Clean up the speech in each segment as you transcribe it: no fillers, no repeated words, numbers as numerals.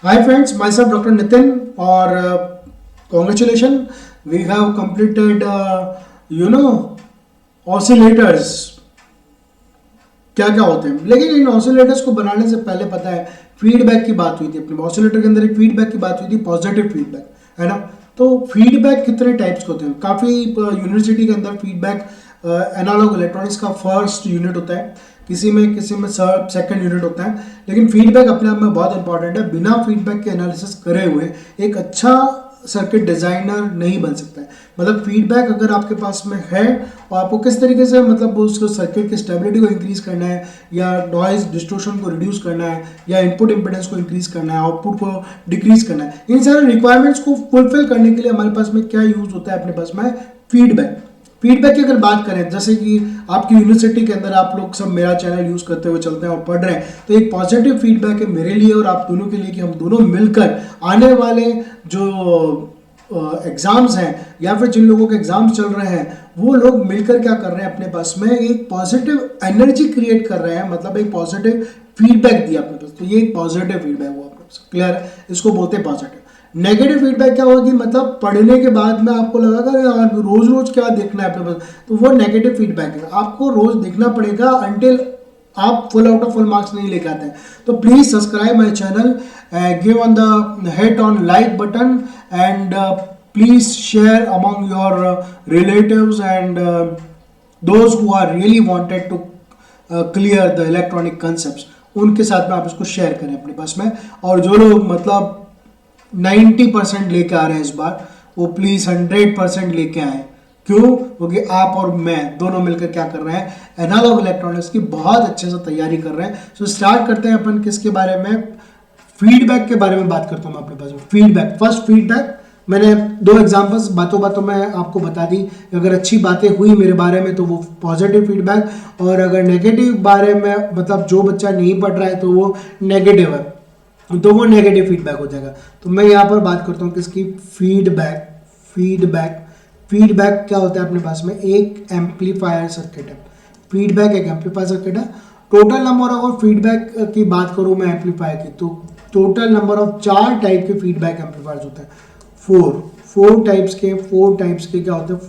Hi friends, myself Dr. Nitin or congratulations, we have completed oscillators क्या क्या होते हैं। लेकिन इन ऑसिलेटर्स को बनाने से पहले पता है फीडबैक की बात हुई थी अपने ऑसिलेटर के अंदर। एक फीडबैक की बात हुई थी, पॉजिटिव फीडबैक, है ना। तो फीडबैक कितने टाइप्स के होते हैं, काफ़ी यूनिवर्सिटी के अंदर फीडबैक एनालॉग इलेक्ट्रॉनिक्स का फर्स्ट यूनिट होता है, किसी में सेकंड यूनिट होता है। लेकिन फीडबैक अपने आप में बहुत इंपॉर्टेंट है। बिना फीडबैक के एनालिसिस करे हुए एक अच्छा सर्किट डिज़ाइनर नहीं बन सकता है। मतलब फीडबैक अगर आपके पास में है और आपको किस तरीके से मतलब उस सर्किट की स्टेबिलिटी को इंक्रीज करना है, या नॉइज डिस्टोर्शन को रिड्यूस करना है, या इनपुट इंपेडेंस को इंक्रीज करना है, आउटपुट को डिक्रीज करना है, इन सारे रिक्वायरमेंट्स को फुलफिल करने के लिए हमारे पास में क्या यूज होता है, अपने पास में फीडबैक। फीडबैक की अगर बात करें, जैसे कि आपकी यूनिवर्सिटी के अंदर आप लोग सब मेरा चैनल यूज करते हुए चलते हैं और पढ़ रहे हैं, तो एक पॉजिटिव फीडबैक है मेरे लिए और आप दोनों के लिए कि हम दोनों मिलकर आने वाले जो एग्जाम्स हैं या फिर जिन लोगों के एग्जाम्स चल रहे हैं, वो लोग मिलकर क्या कर रहे हैं, अपने पास में एक पॉजिटिव एनर्जी क्रिएट कर रहे हैं। मतलब एक पॉजिटिव फीडबैक दिया अपने पास, तो ये एक पॉजिटिव फीडबैक हुआ अपने पास। क्लियर है, इसको बोलते हैं पॉजिटिव। नेगेटिव फीडबैक क्या होगा कि मतलब पढ़ने के बाद में आपको लगा कि यार रोज रोज क्या देखना है अपने पास, तो वो नेगेटिव फीडबैक है। आपको रोज देखना पड़ेगा अंटिल आप full out of full marks नहीं लेके आते हैं। तो please subscribe my channel, give on the hit on like button and please share among your relatives and those who are really wanted to clear the electronic concepts, उनके साथ में आप इसको शेयर करें अपने पास में। और जो लोग मतलब 90% लेके आ रहे हैं इस बार, वो प्लीज 100% लेके आए। क्यों? क्योंकि आप और मैं दोनों मिलकर क्या कर रहे हैं, एनालॉग इलेक्ट्रॉनिक्स की बहुत अच्छे से तैयारी कर रहे हैं। सो स्टार्ट करते हैं अपन किसके बारे में, फीडबैक के बारे में बात करता हूँ मैं अपने पास। फीडबैक, फर्स्ट फीडबैक मैंने दो एग्जांपल्स बातों बातों में आपको बता दी। अगर अच्छी बातें हुई मेरे बारे में तो वो पॉजिटिव फीडबैक, और अगर नेगेटिव बारे में मतलब जो बच्चा नहीं पढ़ रहा है तो वो नेगेटिव है, तो वो नेगेटिव फीडबैक हो जाएगा। तो मैं यहाँ पर बात करता हूँ किसकी, फीडबैक। फीडबैक फीडबैक क्या होता है अपने पास में, एक एम्पलीफायर सर्किट है। फीडबैक एक एम्पलीफायर सर्किट है। टोटल नंबर ऑफ फीडबैक की बात करूँ मैं एम्पलीफायर की, तो टोटल नंबर ऑफ 4 टाइप के फीडबैक एम्पलीफायर्स होते हैं। फोर टाइप्स के क्या होते हैं,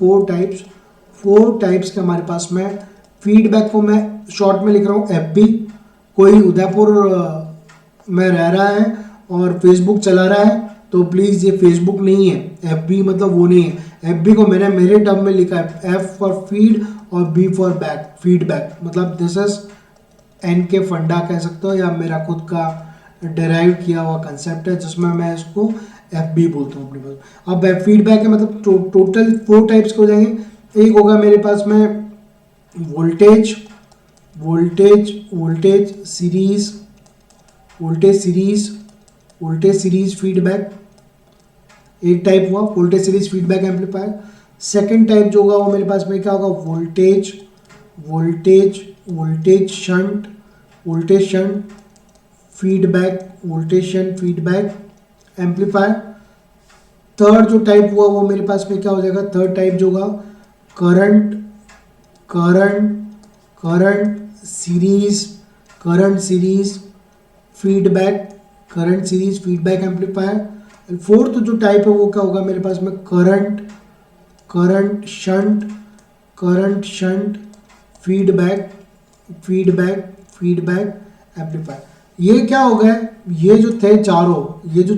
4 टाइप्स के हमारे पास में फीडबैक को मैं शॉर्ट में लिख रहा हूँ FB। कोई उदयपुर में रह रहा है और फेसबुक चला रहा है तो प्लीज़ ये फेसबुक नहीं है, FB मतलब वो नहीं है। FB को मैंने मेरे टर्म में लिखा है, F फॉर फीड और B फॉर बैक, फीडबैक। मतलब दिस इज N के फंडा कह सकते हो, या मेरा खुद का डिराइव किया हुआ कंसेप्ट है जिसमें मैं इसको FB बोलता हूँ अपने पास। अब फीडबैक है मतलब टोटल 4 टाइप्स के हो जाएंगे। एक होगा मेरे पास में वोल्टेज सीरीज फीडबैक, एक टाइप हुआ voltage series feedback amplifier. Second type जो होगा वो मेरे पास में क्या होगा, voltage shunt feedback amplifier. Third जो टाइप हुआ वो मेरे पास में क्या हो जाएगा, थर्ड टाइप जो होगा current series feedback amplifier. Fourth जो टाइप है वो क्या होगा मेरे पास में, करंट शंट फीडबैक एम्पलीफायर। ये क्या हो गए, ये जो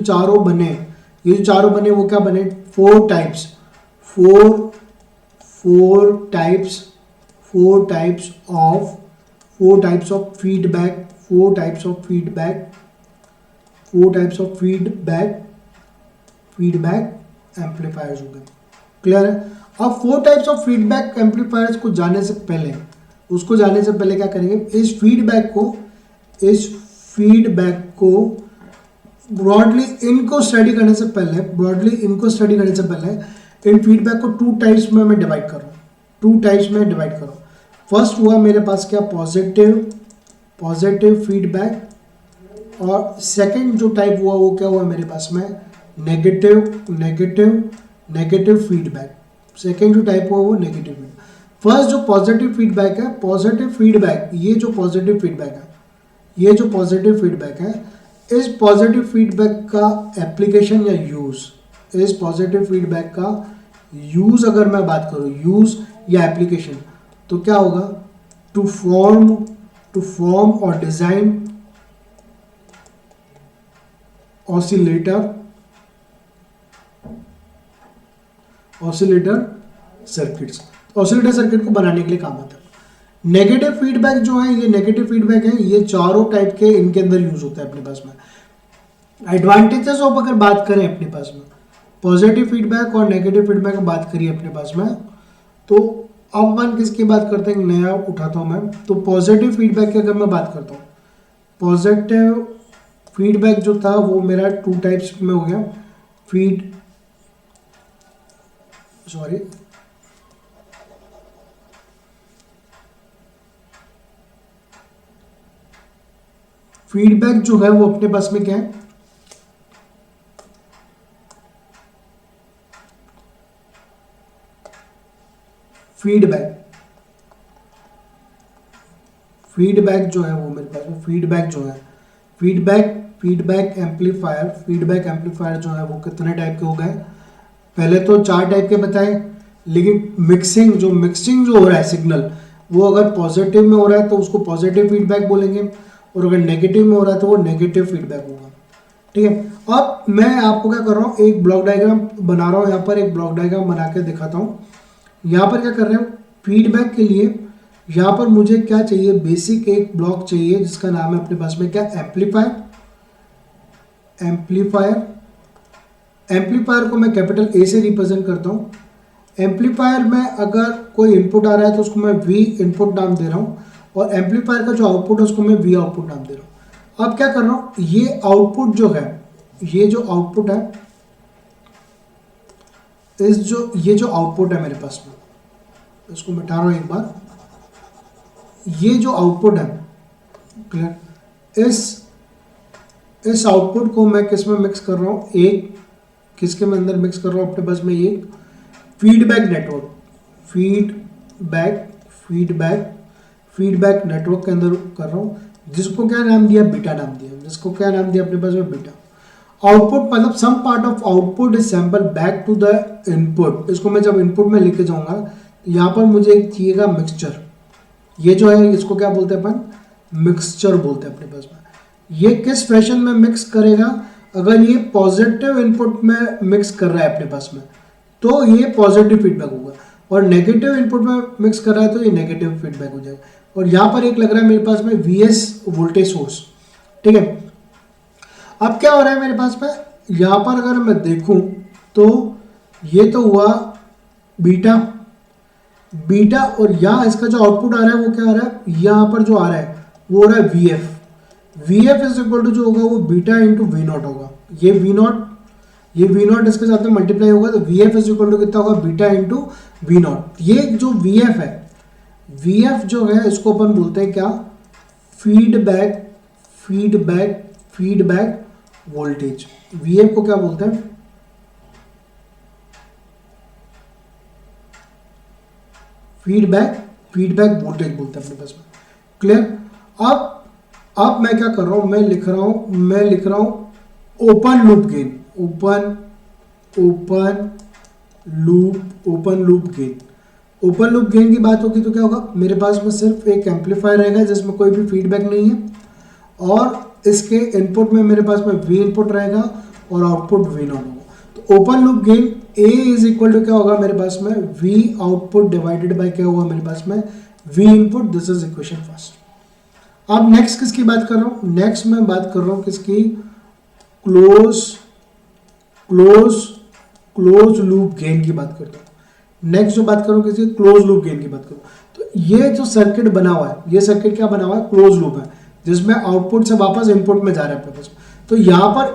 चारों बने वो क्या बने, 4 टाइप्स ऑफ फीडबैक एम्पलीफायर्स हो गए। क्लियर है। अब 4 टाइप्स ऑफ फीडबैक एम्पलीफायर्स को जाने से पहले क्या करेंगे, इस फीडबैक को ब्रॉडली इनको स्टडी करने से पहले इन फीडबैक को 2 टाइप्स में मैं डिवाइड कर रहा हूँ। फर्स्ट हुआ मेरे पास क्या, पॉजिटिव फीडबैक, और सेकंड जो टाइप हुआ वो क्या हुआ मेरे पास में, नेगेटिव फीडबैक। सेकंड जो टाइप हुआ वो नेगेटिव फीडबैक। फर्स्ट जो पॉजिटिव फीडबैक है, ये जो पॉजिटिव फीडबैक है इस पॉजिटिव फीडबैक का एप्लीकेशन या यूज, इस पॉजिटिव फीडबैक का यूज अगर मैं बात करूं, यूज या एप्लीकेशन, तो क्या होगा, टू फॉर्म और design oscillator circuits. Oscillator circuit को बनाने के लिए काम आता है। नेगेटिव फीडबैक जो है, ये नेगेटिव फीडबैक है, ये चारों टाइप के इनके अंदर यूज होता है अपने पास में। एडवांटेजेस ऑफ अगर बात करें अपने पास में, पॉजिटिव फीडबैक और नेगेटिव फीडबैक की बात करिए अपने पास में, तो अब अपन किसकी बात करते हैं, नया उठाता हूं मैं। तो पॉजिटिव फीडबैक की अगर मैं बात करता हूँ, पॉजिटिव फीडबैक जो था वो मेरा 2 टाइप्स में हो गया। फीडबैक जो है वो अपने पास में क्या है, फीडबैक जो है वो मेरे पास में फीडबैक जो है, फीडबैक एम्पलीफायर जो है वो कितने टाइप के हो गए, पहले तो 4 टाइप के बताए, लेकिन मिक्सिंग जो हो रहा है सिग्नल, वो अगर पॉजिटिव में हो रहा है तो उसको पॉजिटिव फीडबैक बोलेंगे, और अगर नेगेटिव में हो रहा है तो वो नेगेटिव फीडबैक होगा। ठीक है। अब मैं आपको क्या कर रहा हूँ, एक ब्लॉक डायग्राम बना रहा हूँ, यहाँ पर एक ब्लॉक डायग्राम बना के दिखाता हूँ। यहाँ पर क्या कर रहे हैं, फीडबैक के लिए यहाँ पर मुझे क्या चाहिए, बेसिक एक ब्लॉक चाहिए जिसका नाम है अपने पास में क्या, एम्पलीफायर को मैं कैपिटल ए से रिप्रेजेंट करता हूँ। एम्पलीफायर में अगर कोई इनपुट आ रहा है तो उसको मैं वी इनपुट नाम दे रहा हूँ, और एम्पलीफायर का जो आउटपुट है उसको मैं वी आउटपुट नाम दे रहा हूँ। अब क्या कर रहा हूँ, ये आउटपुट जो है, ये जो आउटपुट है, ये जो आउटपुट है मेरे पास में, इसको मिटा रहा हूँ एक बार। ये जो आउटपुट है, क्लियर, इस आउटपुट को मैं किस में मिक्स कर रहा हूँ, एक किसके में अंदर मिक्स कर रहा हूँ अपने पास में, एक फीडबैक नेटवर्क, फीडबैक नेटवर्क के अंदर कर रहा हूँ, जिसको क्या नाम दिया, बीटा नाम दिया, जिसको क्या नाम दिया अपने पास में, बीटा। आउटपुट मतलब some part of output is sample back to the input. इसको मैं जब इनपुट में लेके जाऊंगा, यहाँ पर मुझे एक चाहिएगा मिक्सचर, ये जो है इसको क्या बोलते हैं अपन, मिक्सचर बोलते हैं अपने पास में। ये किस फैशन में मिक्स करेगा, अगर ये पॉजिटिव इनपुट में मिक्स कर रहा है अपने पास में तो ये पॉजिटिव फीडबैक होगा, और नेगेटिव इनपुट में मिक्स कर रहा है तो ये नेगेटिव फीडबैक हो जाएगा। और यहाँ पर एक लग रहा है मेरे पास में VS वोल्टेज सोर्स। ठीक है। अब क्या हो रहा है मेरे पास में, यहाँ पर अगर मैं देखूं तो ये तो हुआ बीटा, और यहाँ इसका जो आउटपुट आ रहा है वो क्या आ रहा है, यहाँ पर जो आ रहा है वो हो रहा है VF इज इक्वल टू जो होगा वो बीटा इंटू V0 होगा। ये V0 इसके साथ में मल्टीप्लाई होगा, तो VF इज इक्वल टू कितना होगा, बीटा इंटू V0। ये जो VF है, VF जो है इसको अपन बोलते हैं क्या, फीडबैक वोल्टेज। VF को क्या बोलते हैं, फीडबैक वोल्टेज बोलते हैं अपने पास में। क्लियर। अब मैं क्या कर रहा हूं, मैं लिख रहा हूं open loop gain, open loop gain की बात होगी तो क्या होगा, मेरे पास में सिर्फ एक एम्पलीफायर रहेगा जिसमें कोई भी फीडबैक नहीं है, और इसके इनपुट में मेरे पास में V इनपुट रहेगा और आउटपुट V0 होगा। तो open loop gain A is equal to क्या होगा मेरे पास में, V आउटपुट डिवाइडेड बाय क्या होगा मेरे पास में, V input. This is equation first. अब नेक्स्ट किसकी बात कर रहा हूं, नेक्स्ट मैं बात कर रहा हूं किसकी, क्लोज लूप गेन की बात करता हूं। नेक्स्ट जो बात करूं किसी क्लोज लूप गेन की बात करूं, तो ये जो सर्किट बना हुआ है, ये सर्किट क्या बना हुआ है, क्लोज लूप है, जिसमें आउटपुट से वापस इनपुट में जा रहा है अपने पास। तो यहाँ पर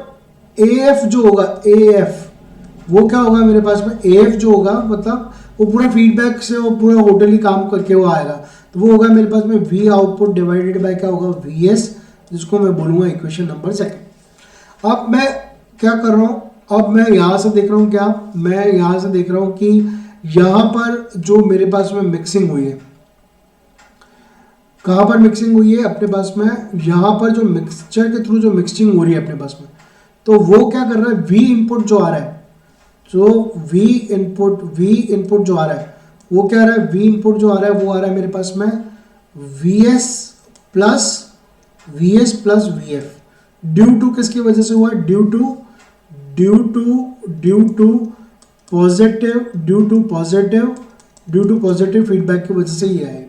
AF जो होगा, AF वो क्या होगा मेरे पास में, AF जो होगा मतलब वो पूरा फीडबैक से वो पूरा होटल ही काम करके वो आएगा, तो वो होगा मेरे पास में V आउटपुट डिवाइडेड बाय क्या होगा, VS, जिसको मैं बोलूंगा इक्वेशन नंबर 2। अब मैं क्या कर रहा हूँ, अब मैं यहाँ से देख रहा हूँ क्या, मैं यहाँ से देख रहा हूँ कि यहाँ पर जो मेरे पास में मिक्सिंग हुई है, कहाँ पर मिक्सिंग हुई है अपने पास में, यहाँ पर जो मिक्सचर के थ्रू जो मिक्सिंग हो रही है अपने पास में, तो वो क्या कर रहा है, वी इनपुट जो आ रहा है, जो वी इनपुट जो आ रहा है वो क्या आ रहा है, वी इनपुट जो आ रहा है वो आ रहा है मेरे पास में plus V F, due to किसकी वजह से हुआ, ड्यू टू पॉजिटिव फीडबैक की वजह से ये आए।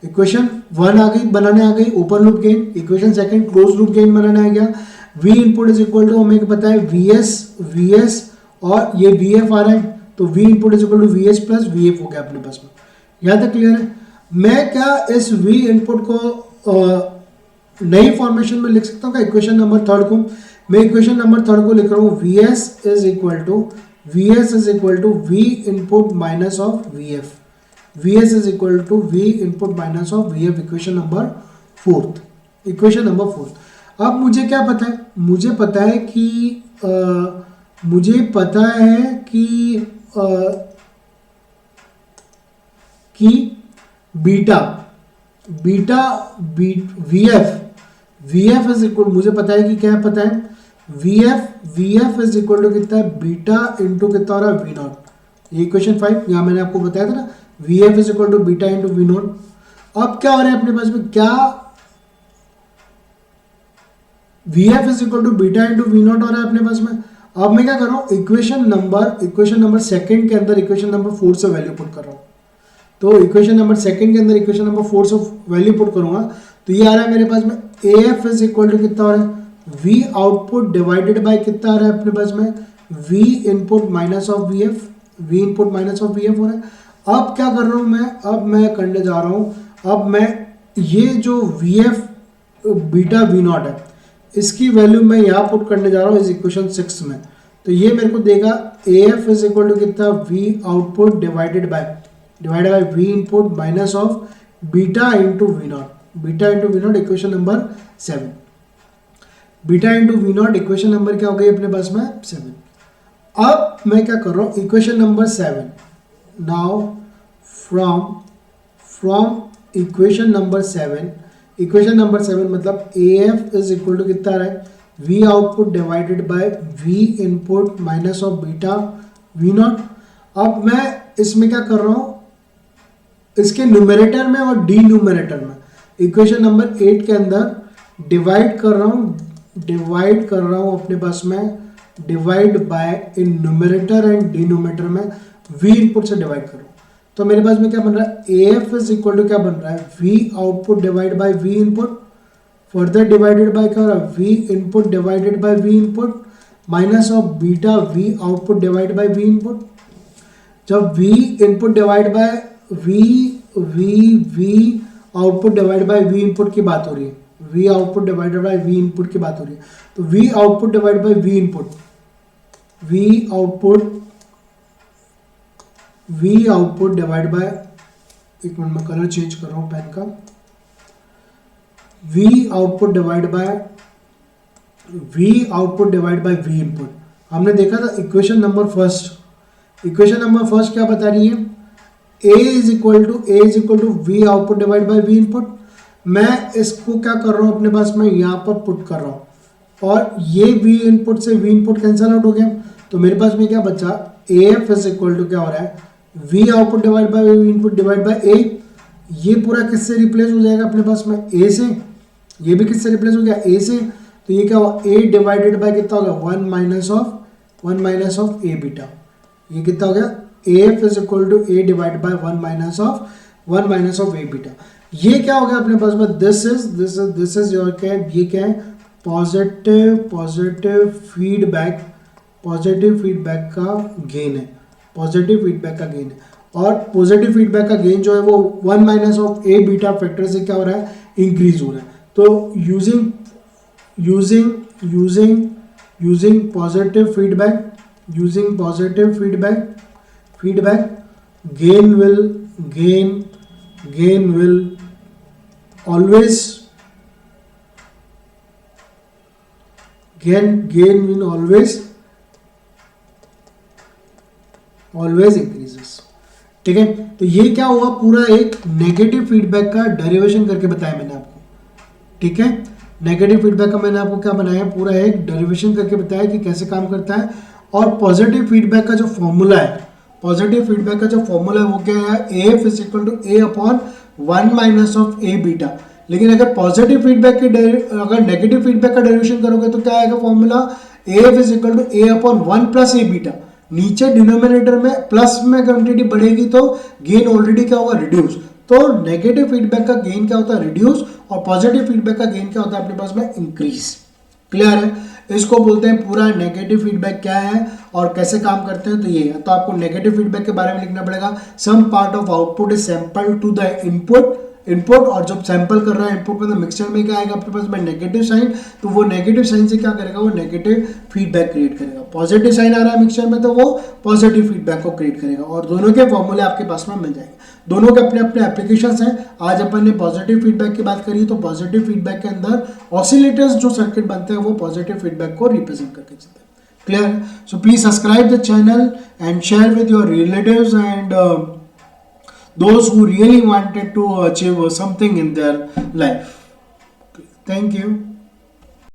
इक्वेशन 1 आ गई बनाने आ गई open loop gain, equation second close loop gain बनाने आ गया। V input is equal to, हमें पता है वी एस और ये वी एफ आ रहा है, तो V input is equal to V S plus V F हो गया अपने पास में। यहाँ तक क्लियर है। मैं क्या इस वी इनपुट को नई फॉर्मेशन में लिख सकता हूँ क्या, इक्वेशन नंबर थर्ड को, मैं इक्वेशन नंबर थर्ड को लिख रहा हूँ V S is equal to V input minus of V F, Vs is equal to V input minus of Vf, equation number fourth. अब मुझे क्या पता है, मुझे पता है कि बीटा Vf इज इक्वल, मुझे पता है कि क्या पता है, Vf इज इक्वल टू कितना है, बीटा इंटू कितना हो रहा है, वी नॉट। ये इक्वेशन 5 यहाँ मैंने आपको बताया था ना, Vf is equal to beta into V naught. अब क्या हो रहा है अपने पास में, क्या Vf is equal to beta into V naught हो रहा है अपने पास में। अब मैं क्या कर रहा हूँ, इक्वेशन नंबर सेकंड के अंदर इक्वेशन नंबर 4 से वैल्यू पुट कर रहा हूँ। तो इक्वेशन नंबर सेकंड के अंदर इक्वेशन नंबर 4 से वैल्यू पुट करूंगा, तो ये आ रहा है मेरे पास में AF इज इक्वल टू कितना हो रहा है, V आउटपुट डिवाइडेड बाय कितना आ रहा है अपने पास में, V input minus of VF हो रहा है। अब क्या कर रहा हूं मैं, अब मैं करने जा रहा हूं, अब मैं ये जो VF बीटा वी नॉट है इसकी वैल्यू मैं यहाँ पुट करने जा रहा हूँ इस इक्वेशन 6 में। तो ये मेरे को देगा AF इज इक्वल टू कितना, V output divided by V input minus of beta into V naught, equation number 7। Beta into V naught equation number क्या हो गई अपने पास में 7। अब मैं क्या कर रहा हूँ, equation number 7, now from equation number 7 मतलब AF इज इक्वल टू कितना आ रहा है, V output divided by V input minus of beta V naught. अब मैं इसमें क्या कर रहा हूँ, इसके न्यूमरेटर में और डी न्यूमरेटर में इक्वेशन नंबर 8 के अंदर डिवाइड कर रहा हूँ अपने पास में, divide by in numerator and denominator में V इनपुट से डिवाइड कर रहा हूँ। तो मेरे पास में क्या बन रहा है, AF इज इक्वल टू क्या बन रहा है, V output divide by V input, further divided by क्या हो रहा है, V input divided by V input minus of beta V output divide by V input. जब V input divide by V output divide by V input की बात हो रही है, V output divided by V input की बात हो रही है, तो V output divide by V input, V output divide bye, एक मिनट में कलर चेंज कर रहा हूँ पेन का, V output divide by V input. हमने देखा था इक्वेशन नंबर फर्स्ट क्या बता रही है, A is equal to V output divide by V input. मैं इसको क्या कर रहा हूँ अपने पास में यहाँ पर पुट कर रहा हूँ, और ये V इनपुट से V इनपुट कैंसिल आउट हो गया, तो मेरे पास में क्या बचा, AF इज इक्वल टू क्या हो रहा है, V output divide by V input divide by A। ये पूरा किससे रिप्लेस हो जाएगा अपने पास में, A से, ये भी किससे रिप्लेस हो गया, A से, तो ये क्या हुआ, A डिवाइडेड बाय कितना हो गया, 1 माइनस ऑफ A बीटा। ये कितना हो गया, AF is equal to A divide by 1 minus of A beta. ये क्या हो गया अपने पास में, दिस इज योर क्या है, ये क्या है, पॉजिटिव फीडबैक का गेन है, और पॉजिटिव फीडबैक का गेन जो है वो 1 minus of A beta factor से क्या हो रहा है, इंक्रीज हो रहा है। तो using positive feedback gain will always increases। ठीक है। तो ये क्या हुआ, पूरा एक नेगेटिव फीडबैक का डेरिवेशन करके बताया मैंने आपको, ठीक है। नेगेटिव फीडबैक का मैंने आपको क्या बनाया, पूरा एक डेरिवेशन करके बताया कि कैसे काम करता है। और पॉजिटिव फीडबैक का जो फॉर्मूला है, पॉजिटिव फीडबैक का जो फॉर्मूला है वो क्या है, AF is equal to A upon 1 minus of A beta. लेकिन अगर पॉजिटिव फीडबैक के अगर नेगेटिव फीडबैक का डेरिवेशन करोगे तो क्या आएगा formula, AF is equal to A upon 1 plus A beta. नीचे डिनोमिनेटर में प्लस में क्वांटिटी बढ़ेगी तो गेन ऑलरेडी क्या होगा, रिड्यूस। तो नेगेटिव फीडबैक का गेन क्या होता है, रिड्यूस, और पॉजिटिव फीडबैक का गेन क्या होता है अपने पास में, इंक्रीज। क्लियर है। इसको बोलते हैं पूरा नेगेटिव फीडबैक क्या है और कैसे काम करते हैं। तो ये है, तो आपको नेगेटिव फीडबैक के बारे में लिखना पड़ेगा, some part of output is sample to the input, और जब सैंपल कर रहा है इनपुट में तो मिक्सचर में क्या आएगा अपने पास में, नेगेटिव साइन। तो वो नेगेटिव साइन से क्या करेगा, वो नेगेटिव फीडबैक क्रिएट करेगा। पॉजिटिव साइन आ रहा है मिक्सचर में तो वो पॉजिटिव फीडबैक को क्रिएट करेगा, और दोनों के फॉर्मूले आपके पास में मिल जाएंगे। दोनों के अपने अपने एप्लीकेशंस हैं। आज अपन ने पॉजिटिव फीडबैक की बात करी, तो पॉजिटिव फीडबैक के अंदर ऑसिलेटर्स जो सर्किट बनते हैं वो पॉजिटिव फीडबैक को रिप्रेजेंट करके चलते हैं। Clear. So please subscribe the channel and share with your relatives and those who really wanted to achieve something in their life. Thank you.